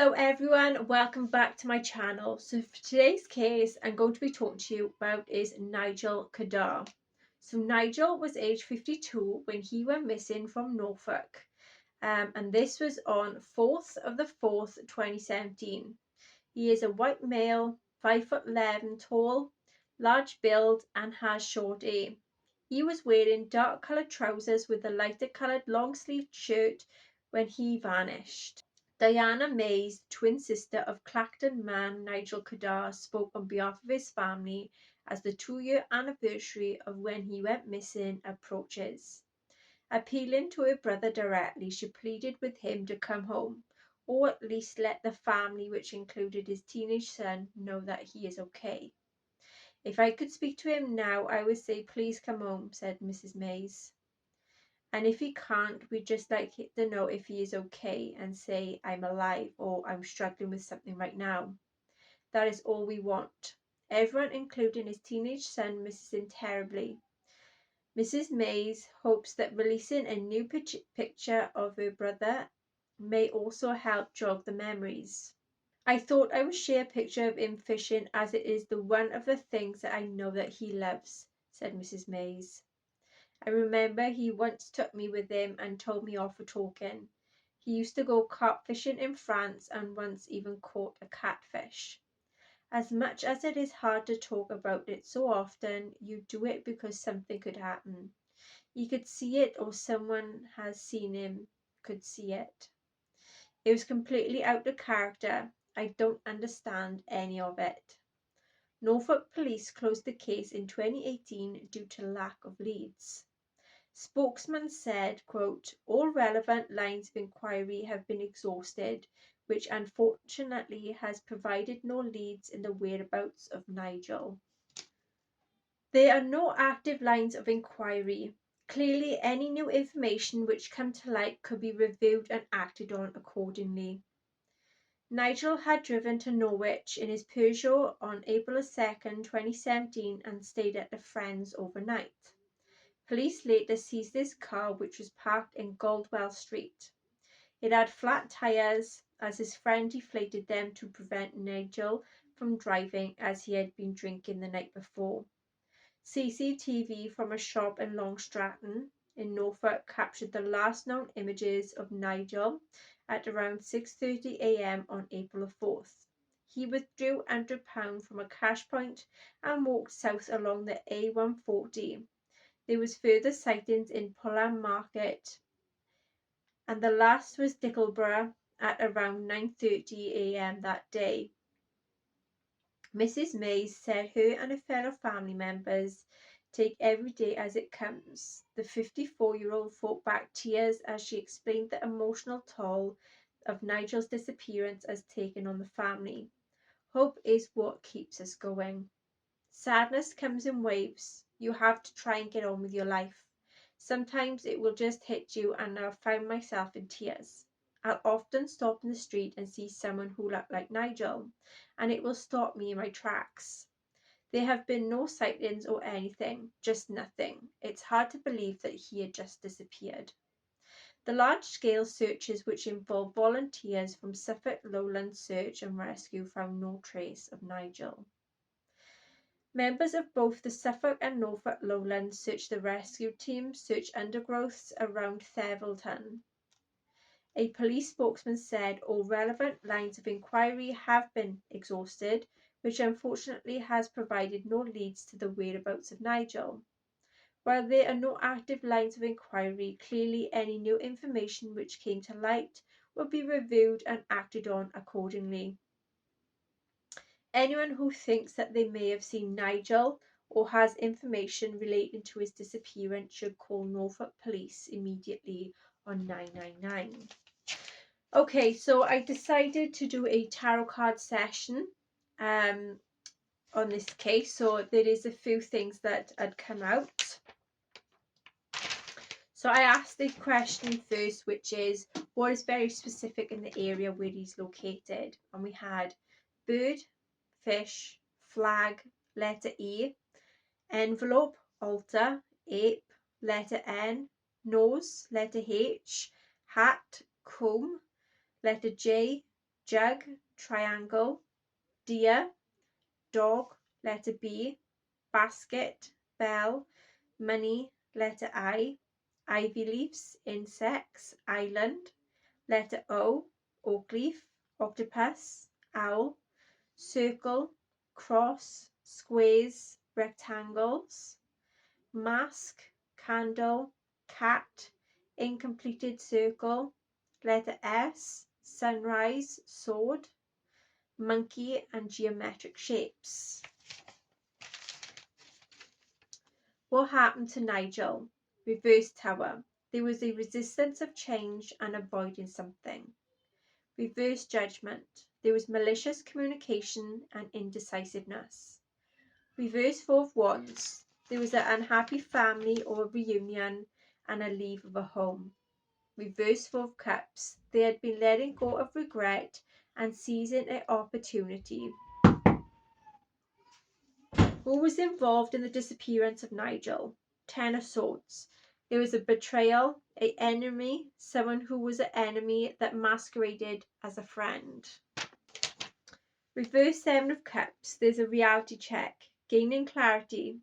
Hello everyone, welcome back to my channel. So for today's case, I'm going to be talking to you about is Nigel Kedar. So Nigel was age 52 when he went missing from Norfolk. And this was on 4th of the 4th, 2017. He is a white male, 5'11" tall, large build and has short hair. He was wearing dark coloured trousers with a lighter coloured long sleeved shirt when he vanished. Diana Mays, twin sister of Clacton man Nigel Kedar, spoke on behalf of his family as the 2-year anniversary of when he went missing approaches. Appealing to her brother directly, she pleaded with him to come home, or at least let the family, which included his teenage son, know that he is okay. "If I could speak to him now, I would say please come home," said Mrs. Mays. "And if he can't, we'd just like to know if he is okay and say I'm alive or I'm struggling with something right now. That is all we want. Everyone, including his teenage son, misses him terribly." Mrs. Mays hopes that releasing a new picture of her brother may also help jog the memories. "I thought I would share a picture of him fishing as it is the one of the things that I know that he loves," said Mrs. Mays. "I remember he once took me with him and told me off for talking. He used to go carp fishing in France and once even caught a catfish. As much as it is hard to talk about it so often, you do it because something could happen. He could see it or someone has seen him could see it. It was completely out of character. I don't understand any of it." Norfolk police closed the case in 2018 due to lack of leads. Spokesman said, quote, "All relevant lines of inquiry have been exhausted, which unfortunately has provided no leads in the whereabouts of Nigel." There are no active lines of inquiry. Clearly, any new information which come to light could be reviewed and acted on accordingly. Nigel had driven to Norwich in his Peugeot on April 2nd, 2017 and stayed at a friend's overnight. Police later seized his car, which was parked in Goldwell Street. It had flat tyres, as his friend deflated them to prevent Nigel from driving as he had been drinking the night before. CCTV from a shop in Long Stratton in Norfolk captured the last known images of Nigel at around 6:30 a.m. on April 4th. He withdrew £100 from a cash point and walked south along the A140. There was further sightings in Fulham Market, and the last was Dickleborough at around 9:30 a.m. that day. Mrs. Mays said her and her fellow family members take every day as it comes. The 54-year-old fought back tears as she explained the emotional toll of Nigel's disappearance has taken on the family. "Hope is what keeps us going. Sadness comes in waves. You have to try and get on with your life. Sometimes it will just hit you, and I'll find myself in tears. I'll often stop in the street and see someone who looked like Nigel, and it will stop me in my tracks. There have been no sightings or anything, just nothing. It's hard to believe that he had just disappeared." The large-scale searches, which involved volunteers from Suffolk Lowland Search and Rescue, found no trace of Nigel. Members of both the Suffolk and Norfolk Lowlands search the rescue team searched undergrowths around Thevelton. A police spokesman said all relevant lines of inquiry have been exhausted, which unfortunately has provided no leads to the whereabouts of Nigel. While there are no active lines of inquiry, clearly any new information which came to light will be reviewed and acted on accordingly. Anyone who thinks that they may have seen Nigel or has information relating to his disappearance should call Norfolk Police immediately on 999. Okay, so I decided to do a tarot card session on this case. So there is a few things that had come out. So I asked the question first, which is what is very specific in the area where he's located. And we had bird, fish, flag, letter E, envelope, altar, ape, letter N, nose, letter H, hat, comb, letter J, jug, triangle, deer, dog, letter B, basket, bell, money, letter I, ivy leaves, insects, island, letter O, oak leaf, octopus, owl, circle, cross, squares, rectangles, mask, candle, cat, incompleted circle, letter S, sunrise, sword, monkey, and geometric shapes. What happened to Nigel? Reverse tower. There was a resistance of change and avoiding something. Reverse judgment. There was malicious communication and indecisiveness. Reverse four of wands. There was an unhappy family or a reunion and a leave of a home. Reverse four of cups. They had been letting go of regret and seizing an opportunity. Who was involved in the disappearance of Nigel? Ten of swords. There was a betrayal, an enemy, someone who was an enemy that masqueraded as a friend. Reverse seven of cups. There's a reality check, gaining clarity.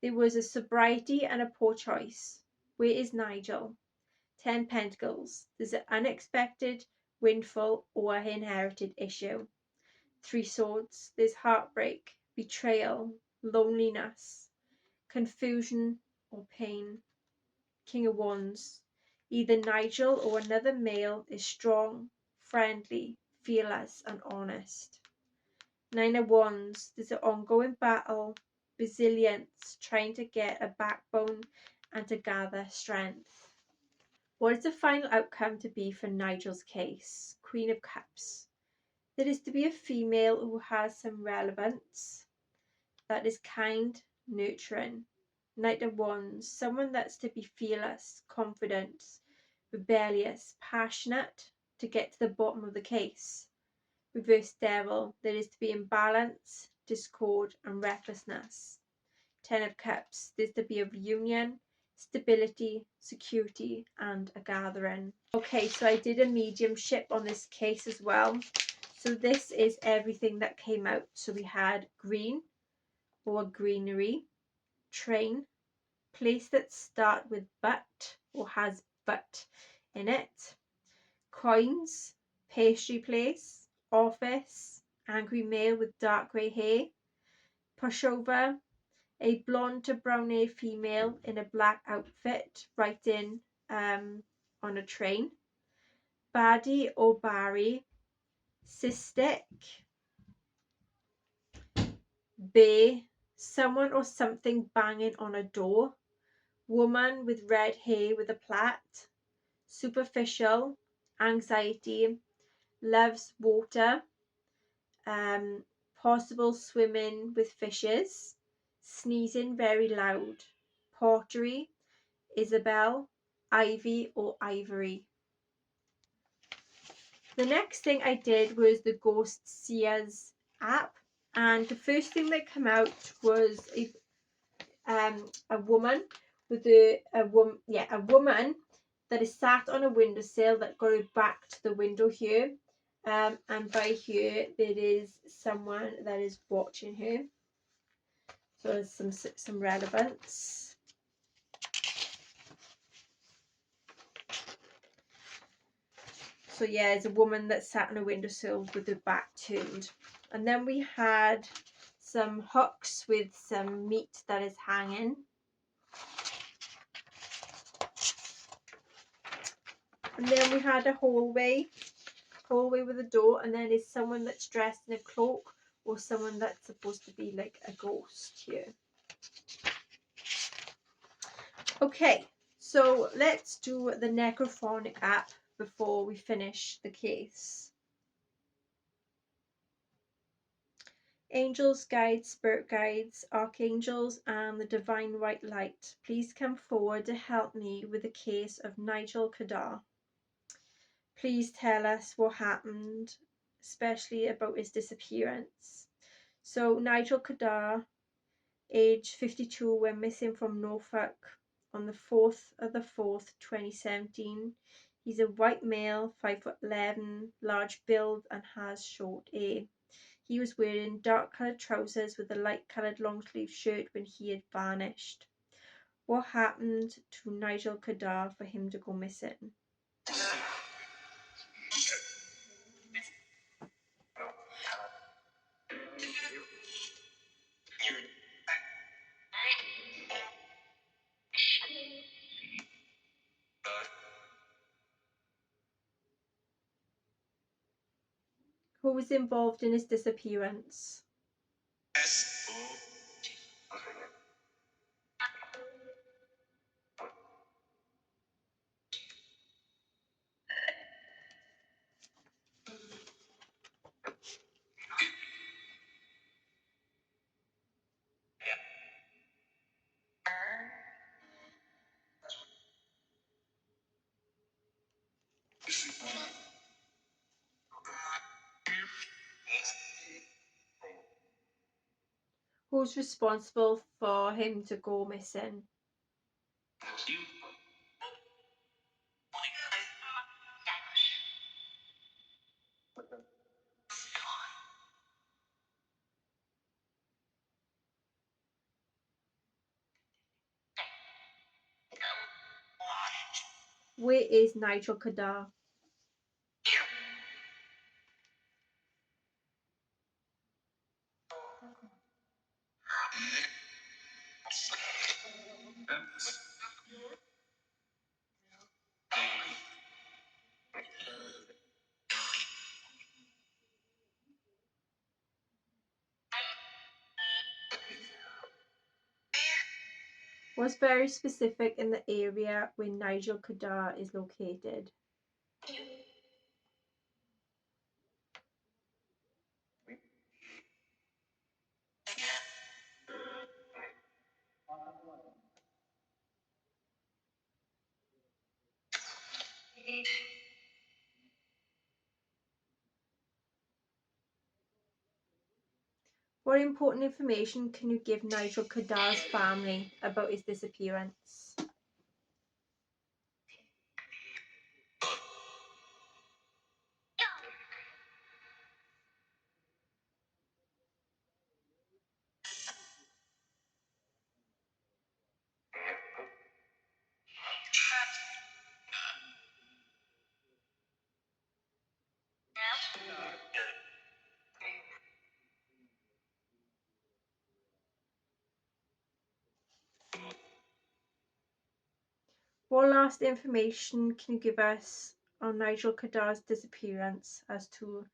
There was a sobriety and a poor choice. Where is Nigel? 10 pentacles. There's an unexpected windfall or inherited issue. 3 swords. There's heartbreak, betrayal, loneliness, confusion or pain. King of wands. Either Nigel or another male is strong, friendly, fearless and honest. 9 of wands. There's an ongoing battle, resilience, trying to get a backbone and to gather strength. What is the final outcome to be for Nigel's case? Queen of cups. There is to be a female who has some relevance, that is kind, nurturing. Knight of wands. Someone that's to be fearless, confident, rebellious, passionate, to get to the bottom of the case. Reverse devil. There is to be imbalance, discord and recklessness. 10 of cups. There's to be a reunion, stability, security and a gathering. Okay, so I did a mediumship on this case as well. So this is everything that came out. So we had green or greenery, train, place that start with but or has but in it, coins, pastry place, office, angry male with dark grey hair, pushover, a blonde to brown hair female in a black outfit writing on a train, baddie or Barry, cystic, bear, someone or something banging on a door, woman with red hair with a plait, superficial, anxiety, loves water, possible swimming with fishes, sneezing very loud, pottery, Isabel, ivy or ivory. The next thing I did was the Ghost Seers app, and the first thing that came out was a woman with a woman that is sat on a windowsill that got her back to the window here, and by here there is someone that is watching her, so there's some relevance. So yeah, it's a woman that sat on a windowsill with her back turned. And then we had some hooks with some meat that is hanging. And then we had a hallway with a door, and then there's someone that's dressed in a cloak or someone that's supposed to be like a ghost here. Okay, so let's do the necrophonic app before we finish the case. Angels, guides, spirit guides, archangels and the divine white light, please come forward to help me with the case of Nigel Kedar. Please tell us what happened, especially about his disappearance. So Nigel Kedar, age 52, went missing from Norfolk on the 4th of the 4th, 2017. He's a white male, 5'11", large build and has short hair. He was wearing dark coloured trousers with a light coloured long sleeve shirt when he had vanished. What happened to Nigel Kedar for him to go missing? Who was involved in his disappearance? Who's responsible for him to go missing? Where is Nigel Kedar? Was very specific in the area where Nigel Kedar is located. What important information can you give Nigel Kedar's family about his disappearance? What last information can you give us on Nigel Kedar's disappearance as to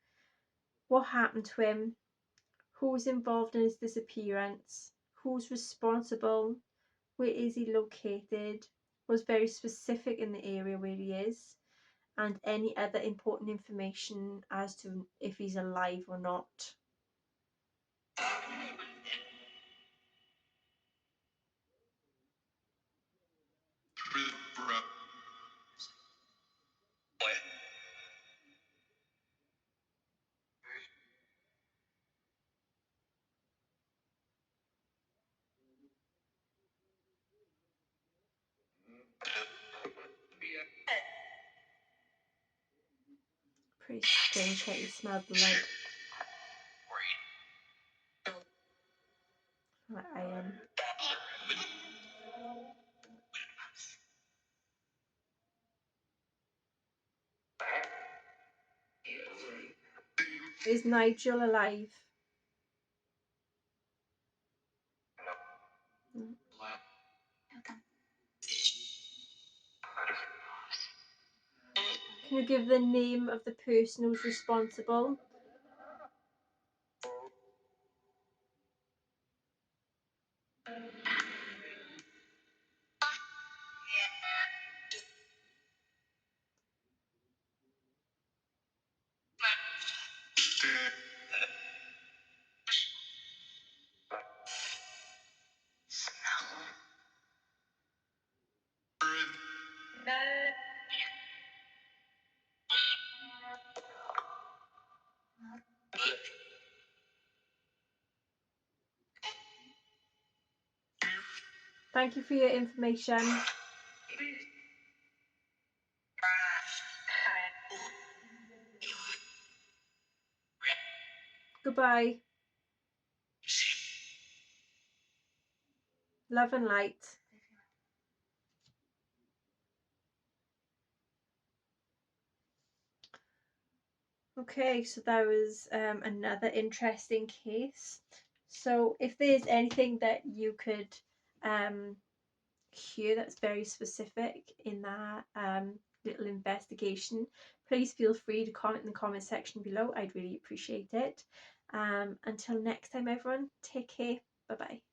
what happened to him, who was involved in his disappearance, who's responsible, where is he located, was very specific in the area where he is, and any other important information as to if he's alive or not? Pretty strange how you smell blood. Like iron. Is Nigel alive? Can you give the name of the person who's responsible? Thank you for your information. Goodbye. Love and light. Okay, so that was another interesting case. So if there's anything that you could hear that's very specific in that little investigation, please feel free to comment in the comment section below. I'd really appreciate it. Until next time, everyone, take care. Bye bye.